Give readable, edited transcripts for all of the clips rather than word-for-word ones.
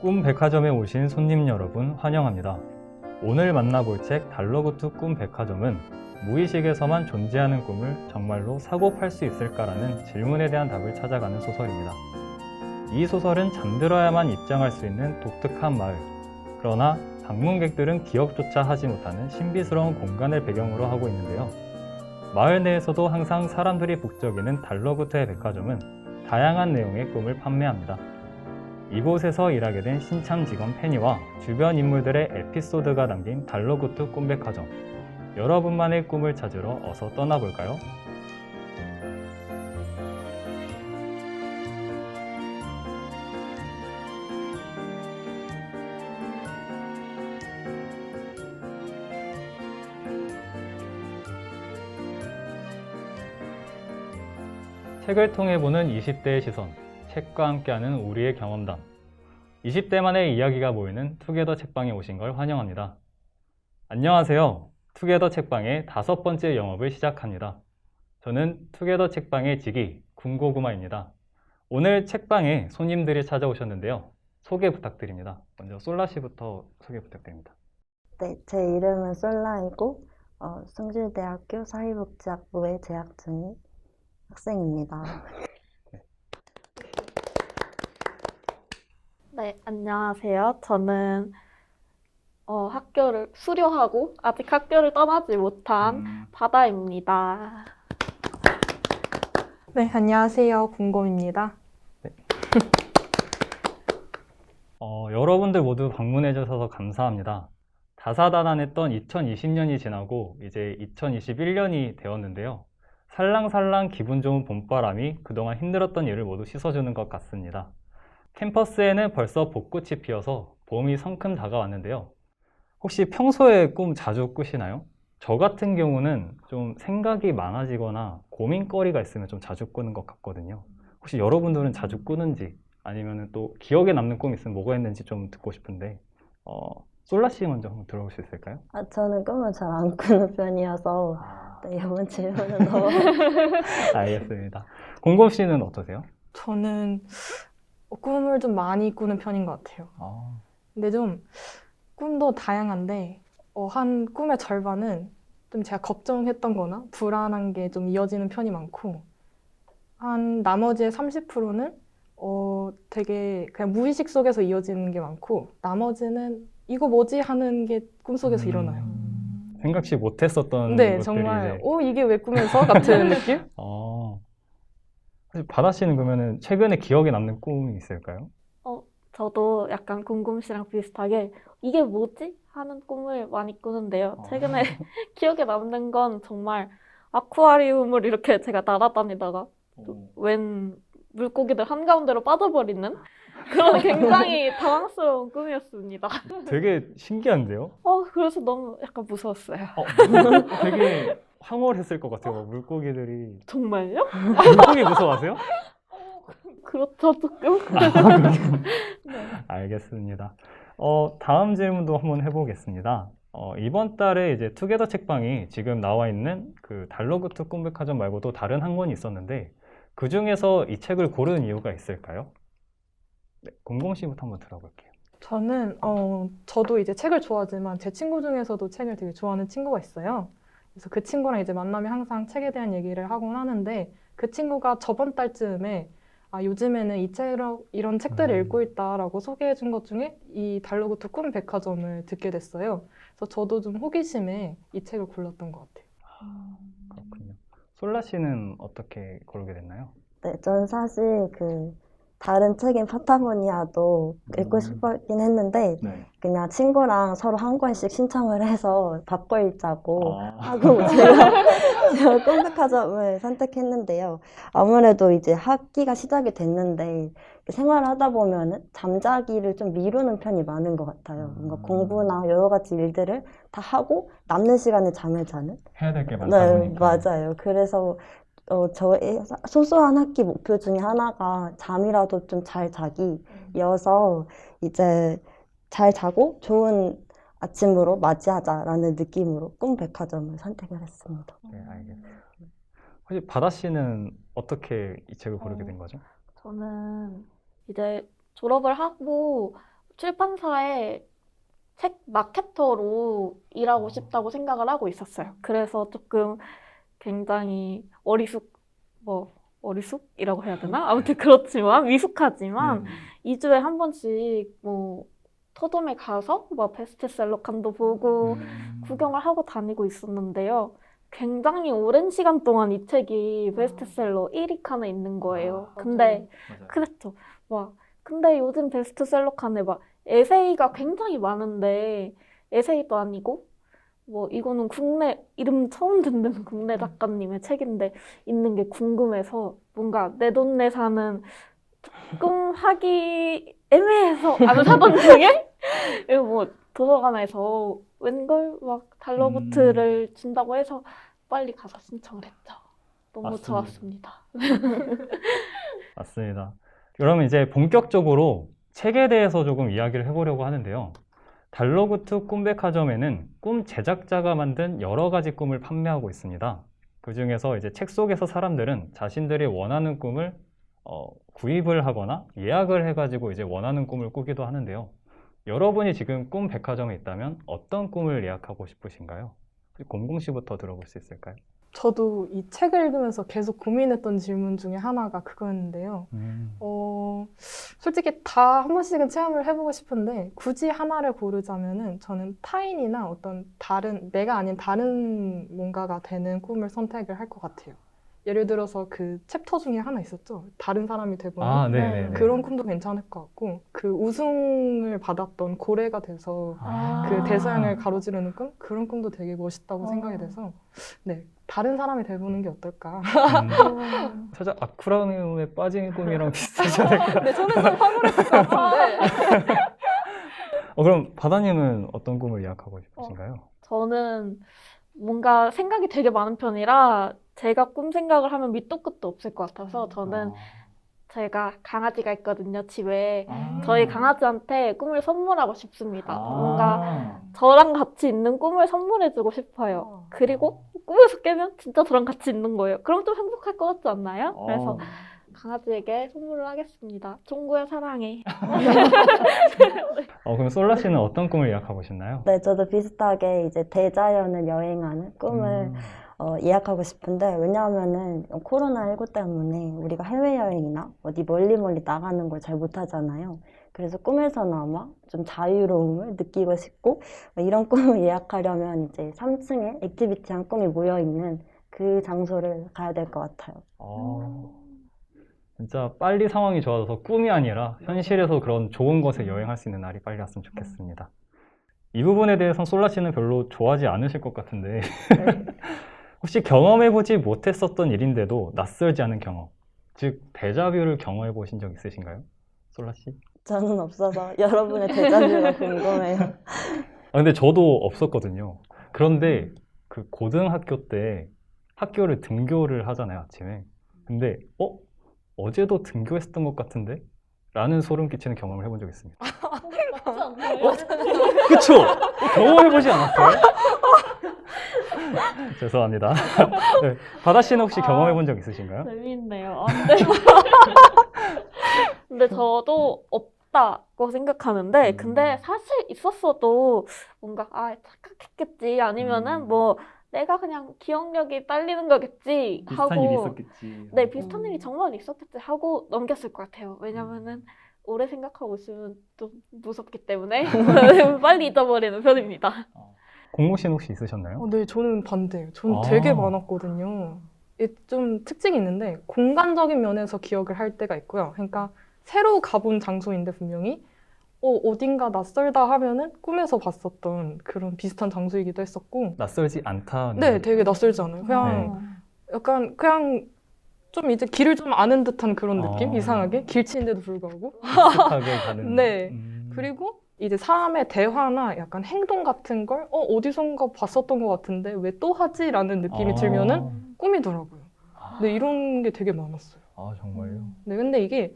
꿈백화점에 오신 손님 여러분 환영합니다. 오늘 만나볼 책 달러구트 꿈백화점은 무의식에서만 존재하는 꿈을 정말로 사고 팔 수 있을까라는 질문에 대한 답을 찾아가는 소설입니다. 이 소설은 잠들어야만 입장할 수 있는 독특한 마을, 그러나 방문객들은 기억조차 하지 못하는 신비스러운 공간을 배경으로 하고 있는데요. 마을 내에서도 항상 사람들이 북적이는 달러구트의 백화점은 다양한 내용의 꿈을 판매합니다. 이곳에서 일하게 된 신참 직원 페니와 주변 인물들의 에피소드가 담긴 달러구트 꿈백화점. 여러분만의 꿈을 찾으러 어서 떠나볼까요? 책을 통해 보는 20대의 시선, 책과 함께하는 우리의 경험담. 20대만의 이야기가 모이는 투게더 책방에 오신 걸 환영합니다. 안녕하세요. 투게더 책방의 5번째 영업을 시작합니다. 저는 투게더 책방의 지기 군고구마입니다. 오늘 책방에 손님들이 찾아오셨는데요. 소개 부탁드립니다. 먼저 솔라 씨부터 소개 부탁드립니다. 네, 제 이름은 솔라이고 숭실대학교 사회복지학부에 재학 중인 학생입니다. 네, 안녕하세요. 저는 학교를 수료하고 아직 학교를 떠나지 못한 바다입니다. 네, 안녕하세요. 군곰입니다. 여러분들 모두 방문해 주셔서 감사합니다. 다사다난했던 2020년이 지나고 이제 2021년이 되었는데요. 살랑살랑 기분 좋은 봄바람이 그동안 힘들었던 일을 모두 씻어주는 것 같습니다. 캠퍼스에는 벌써 벚꽃이 피어서 봄이 성큼 다가왔는데요. 혹시 평소에 꿈 자주 꾸시나요? 저 같은 경우는 좀 생각이 많아지거나 고민거리가 있으면 좀 자주 꾸는 것 같거든요. 혹시 여러분들은 자주 꾸는지 아니면 또 기억에 남는 꿈이 있으면 뭐가 있는지 좀 듣고 싶은데 솔라 씨 먼저 한번 들어볼 수 있을까요? 저는 꿈을 잘 안 꾸는 편이어서 네, 이번 질문은 너무 알겠습니다. 공곰 씨는 어떠세요? 저는 꿈을 좀 많이 꾸는 편인 것 같아요. 근데 좀 꿈도 다양한데 한 꿈의 절반은 좀 제가 걱정했던 거나 불안한 게 좀 이어지는 편이 많고 한 나머지의 30%는 되게 그냥 무의식 속에서 이어지는 게 많고 나머지는 이거 뭐지 하는 게 꿈속에서 일어나요. 생각지 못했었던 네, 것들이 정말 이제 이게 왜 꿈에서? 같은 느낌? 사실 바다 씨는 그러면은 최근에 기억에 남는 꿈이 있을까요? 저도 약간 궁금 씨랑 비슷하게 이게 뭐지? 하는 꿈을 많이 꾸는데요. 최근에 기억에 남는 건 정말 아쿠아리움을 이렇게 제가 날아다니다가 웬 물고기들 한가운데로 빠져버리는 그런 굉장히 당황스러운 꿈이었습니다. 되게 신기한데요? 그래서 너무 약간 무서웠어요. 되게 황홀했을 것 같아요. 물고기들이. 정말요? 물고기 무서워하세요? 그렇죠, 조금. 네. 알겠습니다. 다음 질문도 한번 해보겠습니다. 이번 달에 이제 투게더 책방이 지금 나와 있는 그 달러구트 꿈백화점 말고도 다른 한 권이 있었는데 그 중에서 이 책을 고른 이유가 있을까요? 네, 공공 씨부터 한번 들어볼게요. 저는 저도 이제 책을 좋아하지만 제 친구 중에서도 책을 되게 좋아하는 친구가 있어요. 그래서 그 친구랑 이제 만나면 항상 책에 대한 얘기를 하곤 하는데 그 친구가 저번 달쯤에 요즘에는 이런 책들을 읽고 있다라고 소개해 준 것 중에 이 달러구트 꿈백화점을 듣게 됐어요. 그래서 저도 좀 호기심에 이 책을 골랐던 것 같아요. 그렇군요. 솔라 씨는 어떻게 고르게 됐나요? 네, 저는 사실 다른 책인 파타고니아도 읽고 싶었긴 했는데 네. 그냥 친구랑 서로 한 권씩 신청을 해서 바꿔 읽자고 아. 하고 제가 꿈백화점을 선택했는데요. 아무래도 이제 학기가 시작이 됐는데 생활을 하다 보면은 잠자기를 좀 미루는 편이 많은 것 같아요. 뭔가 공부나 여러 가지 일들을 다 하고 남는 시간에 잠을 자는. 해야 될 게 많다 네, 보니까. 맞아요. 그래서 저의 소소한 학기 목표 중에 하나가 잠이라도 좀 잘 자기여서 이제 잘 자고 좋은 아침으로 맞이하자라는 느낌으로 꿈백화점을 선택을 했습니다. 네, 알겠습니다. 혹시 바다 씨는 어떻게 이 책을 고르게 된 거죠? 저는 이제 졸업을 하고 출판사에 책 마케터로 일하고 싶다고 생각을 하고 있었어요. 그래서 조금 굉장히 어리숙이라고 해야 되나? 아무튼 그렇지만 미숙하지만 2주에 한 번씩 뭐 서점에 가서 뭐 베스트셀러 칸도 보고 구경을 하고 다니고 있었는데요. 굉장히 오랜 시간 동안 이 책이 베스트셀러 1위 칸에 있는 거예요. 근데 그랬죠. 근데 요즘 베스트셀러 칸에 막 에세이가 굉장히 많은데 에세이도 아니고 뭐 이거는 국내 이름 처음 듣는 국내 작가님의 책인데 있는 게 궁금해서 뭔가 내 돈 내산은 조금 하기 애매해서 안 사던 중에 뭐 도서관에서 웬걸 막 달러보트를 준다고 해서 빨리 가서 신청을 했죠. 너무 맞습니다. 좋았습니다. 맞습니다. 그러면 이제 본격적으로 책에 대해서 조금 이야기를 해보려고 하는데요. 달러구트 꿈백화점에는 꿈 제작자가 만든 여러 가지 꿈을 판매하고 있습니다. 그 중에서 이제 책 속에서 사람들은 자신들이 원하는 꿈을 구입을 하거나 예약을 해가지고 이제 원하는 꿈을 꾸기도 하는데요. 여러분이 지금 꿈 백화점에 있다면 어떤 꿈을 예약하고 싶으신가요? 공공 씨부터 들어볼 수 있을까요? 저도 이 책을 읽으면서 계속 고민했던 질문 중에 하나가 그거였는데요. 솔직히 다 한 번씩은 체험을 해보고 싶은데 굳이 하나를 고르자면은 저는 타인이나 어떤 다른 내가 아닌 다른 뭔가가 되는 꿈을 선택을 할 것 같아요. 예를 들어서 그 챕터 중에 하나 있었죠. 다른 사람이 돼보는 네네네. 그런 꿈도 괜찮을 것 같고 그 우승을 받았던 고래가 돼서 그 대서양을 가로지르는 꿈? 그런 꿈도 되게 멋있다고 생각이 돼서 네, 다른 사람이 돼보는 게 어떨까? 살짝 아쿠라리움에 빠진 꿈이랑 비슷하지 않을까? 네, 저는 좀 황홀했을 것 같은데 그럼 바다님은 어떤 꿈을 예약하고 싶으신가요? 저는 뭔가 생각이 되게 많은 편이라 제가 꿈 생각을 하면 밑도 끝도 없을 것 같아서 저는 제가 강아지가 있거든요, 집에. 저희 강아지한테 꿈을 선물하고 싶습니다. 뭔가 저랑 같이 있는 꿈을 선물해주고 싶어요. 그리고 꿈에서 깨면 진짜 저랑 같이 있는 거예요. 그럼 좀 행복할 것 같지 않나요? 그래서 강아지에게 선물을 하겠습니다. 종구야 사랑해. 그럼 솔라 씨는 어떤 꿈을 예약하고 싶나요? 네, 저도 비슷하게 이제 대자연을 여행하는 꿈을 예약하고 싶은데, 왜냐하면은 코로나19 때문에 우리가 해외여행이나 어디 멀리 나가는 걸 잘 못하잖아요. 그래서 꿈에서나마 좀 자유로움을 느끼고 싶고, 이런 꿈을 예약하려면 이제 3층에 액티비티한 꿈이 모여있는 그 장소를 가야 될 것 같아요. 진짜 빨리 상황이 좋아져서 꿈이 아니라 현실에서 그런 좋은 곳에 여행할 수 있는 날이 빨리 왔으면 좋겠습니다. 이 부분에 대해서는 솔라 씨는 별로 좋아하지 않으실 것 같은데 혹시 경험해보지 못했었던 일인데도 낯설지 않은 경험, 즉 데자뷰를 경험해 보신 적 있으신가요? 솔라 씨? 저는 없어서 여러분의 데자뷰가 궁금해요. 근데 저도 없었거든요. 그런데 그 고등학교 때 학교를 등교를 하잖아요, 아침에. 근데 어제도 등교했었던 것 같은데? 라는 소름 끼치는 경험을 해본 적이 있습니다. 맞지 않나요? 그쵸? 경험해보지 않았어요? 죄송합니다. 네, 바다 씨는 혹시 경험해본 적 있으신가요? 재미있네요. 근데 저도 없다고 생각하는데, 근데 사실 있었어도 뭔가, 착각했겠지. 아니면은 뭐, 내가 그냥 기억력이 딸리는 거겠지 비슷한 일이 하고, 있었겠지. 네, 비슷한 일이 정말 있었겠지 하고 넘겼을 것 같아요. 왜냐면은 오래 생각하고 있으면 좀 무섭기 때문에 빨리 잊어버리는 편입니다. 공모 씨는 혹시 있으셨나요? 네, 저는 반대예요. 저는 되게 많았거든요. 이게 좀 특징이 있는데 공간적인 면에서 기억을 할 때가 있고요. 그러니까 새로 가본 장소인데 분명히 어딘가 낯설다 하면은 꿈에서 봤었던 그런 비슷한 장소이기도 했었고 낯설지 않다는. 네, 되게 낯설지 않아요. 그냥 약간 그냥 좀 이제 길을 좀 아는 듯한 그런 느낌? 이상하게 길치인데도 불구하고 익숙하게 가는. 네. 그리고 이제 사람의 대화나 약간 행동 같은 걸 어디선가 봤었던 것 같은데 왜 또 하지? 라는 느낌이 들면은 꿈이더라고요. 네, 이런 게 되게 많았어요. 정말요? 네, 근데 이게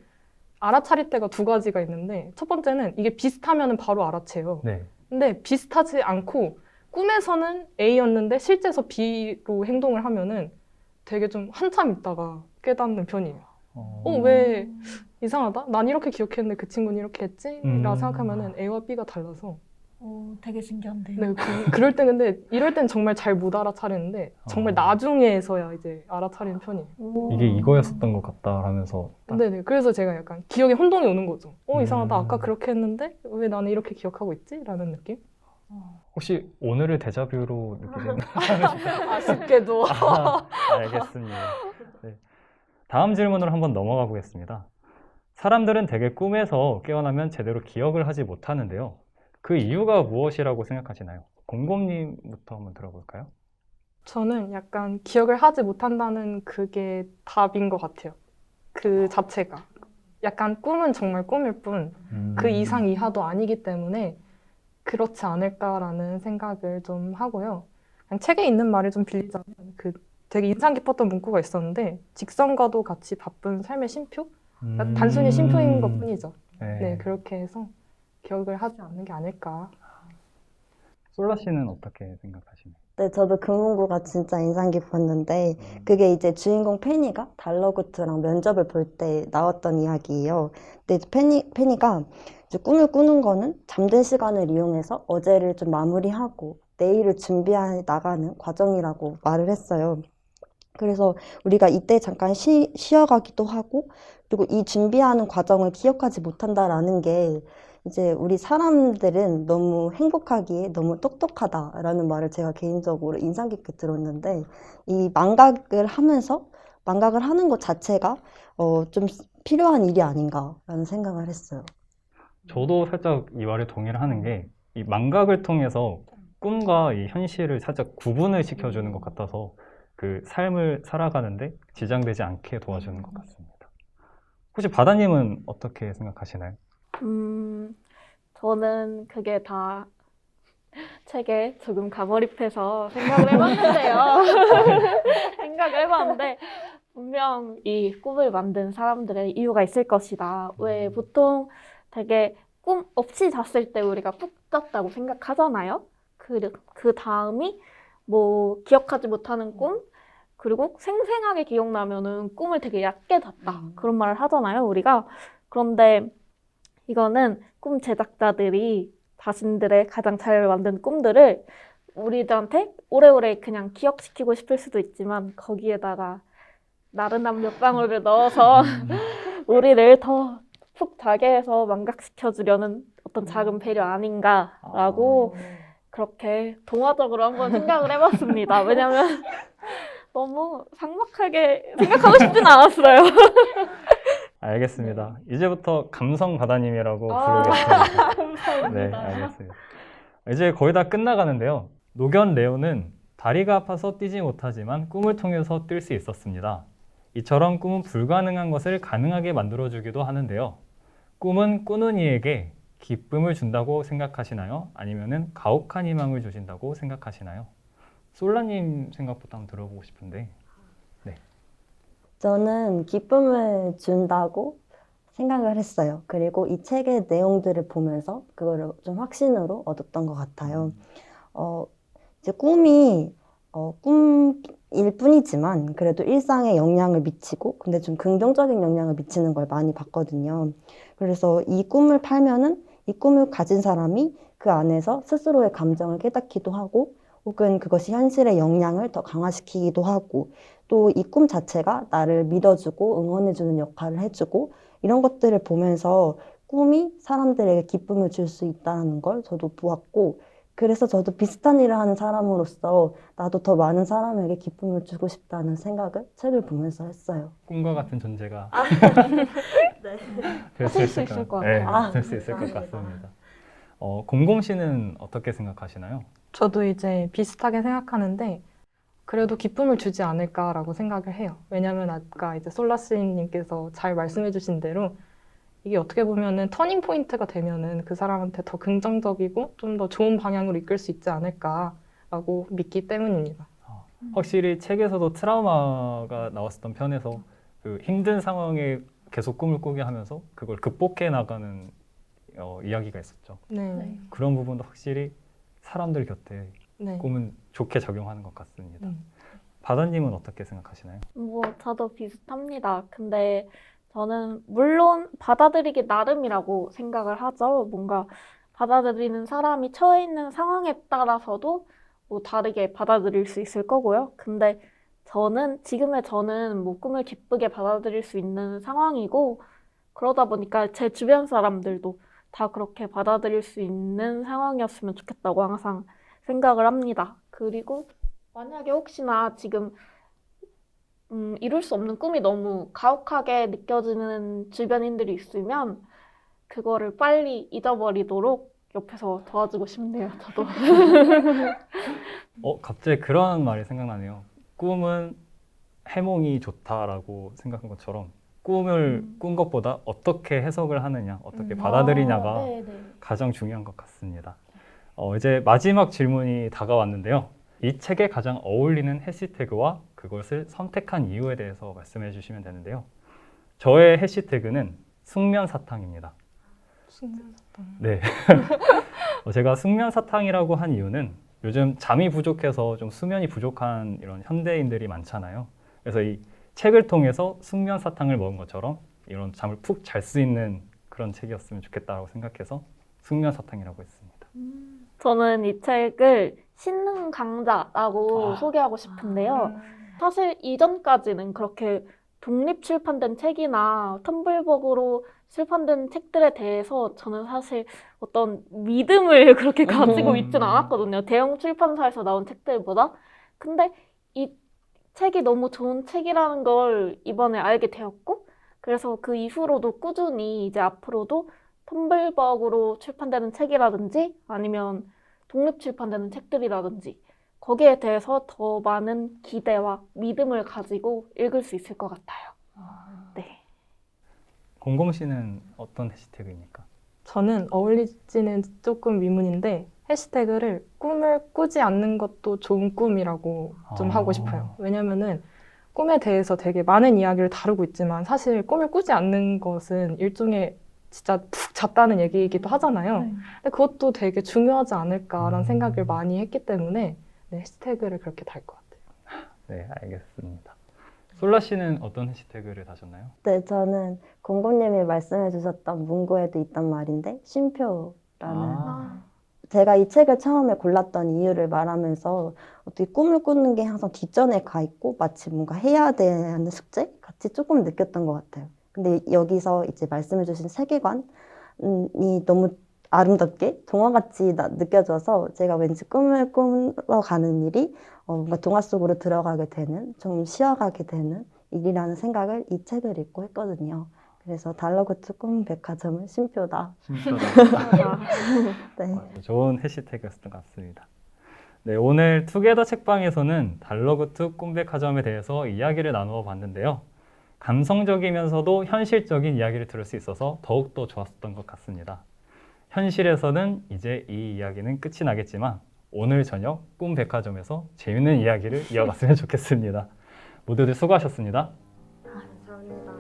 알아차릴 때가 두 가지가 있는데 첫 번째는 이게 비슷하면은 바로 알아채요. 네. 근데 비슷하지 않고 꿈에서는 A였는데 실제서 B로 행동을 하면은 되게 좀 한참 있다가 깨닫는 편이에요. 왜 이상하다. 난 이렇게 기억했는데 그 친구는 이렇게 했지? 라고 생각하면은 A와 B가 달라서. 되게 신기한데요. 네, 그럴 때 근데 이럴 땐 정말 잘 못 알아차리는데 정말 나중에서야 이제 알아차리는 편이에요. 이게 이거였었던 것 같다 하면서 딱 네네. 그래서 제가 약간 기억에 혼동이 오는 거죠. 이상하다. 아까 그렇게 했는데 왜 나는 이렇게 기억하고 있지? 라는 느낌? 혹시 오늘을 데자뷰로 느끼시는 아쉽게도. 알겠습니다. 네. 다음 질문으로 한번 넘어가 보겠습니다. 사람들은 대개 꿈에서 깨어나면 제대로 기억을 하지 못하는데요. 그 이유가 무엇이라고 생각하시나요? 곰곰님부터 한번 들어볼까요? 저는 약간 기억을 하지 못한다는 그게 답인 것 같아요. 그 자체가. 약간 꿈은 정말 꿈일 뿐, 그 이상 이하도 아니기 때문에 그렇지 않을까라는 생각을 좀 하고요. 그냥 책에 있는 말을 좀 빌리자면 그 되게 인상 깊었던 문구가 있었는데 직성과도 같이 바쁜 삶의 쉼표? 그러니까 단순히 쉼표인 것 뿐이죠. 네, 그렇게 해서 기억을 하지 않는 게 아닐까. 솔라 씨는 어떻게 생각하시나요? 네, 저도 그 문구가 진짜 인상 깊었는데 그게 이제 주인공 페니가 달러구트랑 면접을 볼 때 나왔던 이야기예요. 근데 이제 페니가 이제 꿈을 꾸는 거는 잠든 시간을 이용해서 어제를 좀 마무리하고 내일을 준비해 나가는 과정이라고 말을 했어요. 그래서 우리가 이때 잠깐 쉬어가기도 하고 그리고 이 준비하는 과정을 기억하지 못한다라는 게 이제 우리 사람들은 너무 행복하기에 너무 똑똑하다라는 말을 제가 개인적으로 인상 깊게 들었는데 이 망각을 하면서 망각을 하는 것 자체가 좀 필요한 일이 아닌가라는 생각을 했어요. 저도 살짝 이 말에 동의를 하는 게 이 망각을 통해서 꿈과 이 현실을 살짝 구분을 시켜주는 것 같아서 그 삶을 살아가는데 지장되지 않게 도와주는 것 같습니다. 혹시 바다님은 어떻게 생각하시나요? 저는 그게 다 책에 조금 가몰입해서 생각을 해봤는데요. 생각을 해봤는데 분명 이 꿈을 만든 사람들의 이유가 있을 것이다. 왜 보통 되게 꿈 없이 잤을 때 우리가 푹 잤다고 생각하잖아요. 그 다음이 뭐 기억하지 못하는 꿈, 그리고 생생하게 기억나면은 꿈을 되게 얕게 잤다. 그런 말을 하잖아요, 우리가. 그런데 이거는 꿈 제작자들이 자신들의 가장 잘 만든 꿈들을 우리들한테 오래오래 그냥 기억시키고 싶을 수도 있지만 거기에다가 나른한 몇 방울을 넣어서 우리를 더 푹 자게 해서 망각시켜주려는 어떤 작은 배려 아닌가라고 그렇게 동화적으로 한번 생각을 해봤습니다. 왜냐면 너무 삭막하게 생각하고 싶진 않았어요. 알겠습니다. 이제부터 감성 바다님이라고 부르겠습니다. 감사합니다. 네, 알겠습니다. 이제 거의 다 끝나가는데요. 노견 레오는 다리가 아파서 뛰지 못하지만 꿈을 통해서 뛸 수 있었습니다. 이처럼 꿈은 불가능한 것을 가능하게 만들어주기도 하는데요. 꿈은 꾸는 이에게 기쁨을 준다고 생각하시나요? 아니면은 가혹한 희망을 주신다고 생각하시나요? 솔라님 생각부터 한번 들어보고 싶은데. 저는 기쁨을 준다고 생각을 했어요. 그리고 이 책의 내용들을 보면서 그거를 좀 확신으로 얻었던 것 같아요. 이제 꿈이 꿈일 뿐이지만 그래도 일상에 영향을 미치고 근데 좀 긍정적인 영향을 미치는 걸 많이 봤거든요. 그래서 이 꿈을 팔면은 이 꿈을 가진 사람이 그 안에서 스스로의 감정을 깨닫기도 하고 혹은 그것이 현실의 영향을 더 강화시키기도 하고 또 이 꿈 자체가 나를 믿어주고 응원해주는 역할을 해주고 이런 것들을 보면서 꿈이 사람들에게 기쁨을 줄 수 있다는 걸 저도 보았고 그래서 저도 비슷한 일을 하는 사람으로서 나도 더 많은 사람에게 기쁨을 주고 싶다는 생각을 책을 보면서 했어요. 꿈과 같은 존재가 네. 될 수 하실 있을 수 있을 것 네, 같아요. 될 수 있을 것 같습니다. 곰곰 씨는 어떻게 생각하시나요? 저도 이제 비슷하게 생각하는데 그래도 기쁨을 주지 않을까라고 생각을 해요. 왜냐면 아까 이제 솔라씨님께서 잘 말씀해 주신 대로 이게 어떻게 보면은 터닝 포인트가 되면은 그 사람한테 더 긍정적이고 좀 더 좋은 방향으로 이끌 수 있지 않을까라고 믿기 때문입니다. 확실히 책에서도 트라우마가 나왔었던 편에서 그 힘든 상황에 계속 꿈을 꾸게 하면서 그걸 극복해 나가는 이야기가 있었죠. 네. 그런 부분도 확실히 사람들 곁에 네. 꿈은 좋게 적용하는 것 같습니다. 음. 바다님은 어떻게 생각하시나요? 뭐 저도 비슷합니다. 근데 저는 물론 받아들이기 나름이라고 생각을 하죠. 뭔가 받아들이는 사람이 처해 있는 상황에 따라서도 뭐 다르게 받아들일 수 있을 거고요. 근데 지금의 저는 뭐 꿈을 기쁘게 받아들일 수 있는 상황이고, 그러다 보니까 제 주변 사람들도 다 그렇게 받아들일 수 있는 상황이었으면 좋겠다고 항상 생각을 합니다. 그리고 만약에 혹시나 지금 이룰 수 없는 꿈이 너무 가혹하게 느껴지는 주변인들이 있으면 그거를 빨리 잊어버리도록 옆에서 도와주고 싶네요, 저도. 갑자기 그런 말이 생각나네요. 꿈은 해몽이 좋다라고 생각한 것처럼 꿈을 꾼 것보다 어떻게 해석을 하느냐, 어떻게 받아들이냐가 네. 가장 중요한 것 같습니다. 이제 마지막 질문이 다가왔는데요. 이 책에 가장 어울리는 해시태그와 그것을 선택한 이유에 대해서 말씀해 주시면 되는데요. 저의 해시태그는 숙면사탕입니다. 숙면사탕. 네. 제가 숙면사탕이라고 한 이유는 요즘 잠이 부족해서 좀 수면이 부족한 이런 현대인들이 많잖아요. 그래서 이 책을 통해서 숙면사탕을 먹은 것처럼 이런 잠을 푹 잘 수 있는 그런 책이었으면 좋겠다고 생각해서 숙면사탕이라고 했습니다. 저는 이 책을 신능 강자라고 소개하고 싶은데요. 사실 이전까지는 그렇게 독립 출판된 책이나 텀블벅으로 출판된 책들에 대해서 저는 사실 어떤 믿음을 그렇게 가지고 있지는 않았거든요. 대형 출판사에서 나온 책들보다. 근데 이 책이 너무 좋은 책이라는 걸 이번에 알게 되었고, 그래서 그 이후로도 꾸준히 이제 앞으로도 텀블벅으로 출판되는 책이라든지 아니면 독립 출판되는 책들이라든지 거기에 대해서 더 많은 기대와 믿음을 가지고 읽을 수 있을 것 같아요. 네. 공공 씨는 어떤 해시태그입니까? 저는 어울리지는 조금 의문인데 해시태그를 꿈을 꾸지 않는 것도 좋은 꿈이라고 좀 하고 싶어요. 왜냐면은 꿈에 대해서 되게 많은 이야기를 다루고 있지만 사실 꿈을 꾸지 않는 것은 일종의 진짜 푹 잤다는 얘기이기도 하잖아요. 근데 그것도 되게 중요하지 않을까라는 생각을 많이 했기 때문에 네, 해시태그를 그렇게 달 것 같아요. 네, 알겠습니다. 솔라 씨는 어떤 해시태그를 다셨나요? 네, 저는 공고님이 말씀해 주셨던 문구에도 있단 말인데 쉼표라는 제가 이 책을 처음에 골랐던 이유를 말하면서 어떻게 꿈을 꾸는 게 항상 뒷전에 가 있고 마치 뭔가 해야 되는 숙제 같이 조금 느꼈던 것 같아요. 근데 여기서 이제 말씀해 주신 세계관이 너무 아름답게 동화같이 느껴져서 제가 왠지 꿈을 꾸러 가는 일이 뭔가 동화 속으로 들어가게 되는, 좀 쉬어가게 되는 일이라는 생각을 이 책을 읽고 했거든요. 그래서 달러구트 꿈백화점은 쉼표다. 네. 좋은 해시태그였던 것 같습니다. 네, 오늘 투게더 책방에서는 달러구트 꿈백화점에 대해서 이야기를 나누어 봤는데요. 감성적이면서도 현실적인 이야기를 들을 수 있어서 더욱더 좋았던 것 같습니다. 현실에서는 이제 이 이야기는 끝이 나겠지만 오늘 저녁 꿈백화점에서 재밌는 이야기를 이어갔으면 좋겠습니다. 모두들 수고하셨습니다. 감사합니다.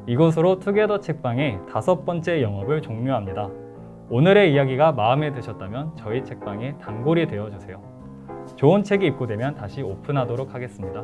이것으로 투게더 책방의 5번째 영업을 종료합니다. 오늘의 이야기가 마음에 드셨다면 저희 책방의 단골이 되어주세요. 좋은 책이 입고되면 다시 오픈하도록 하겠습니다.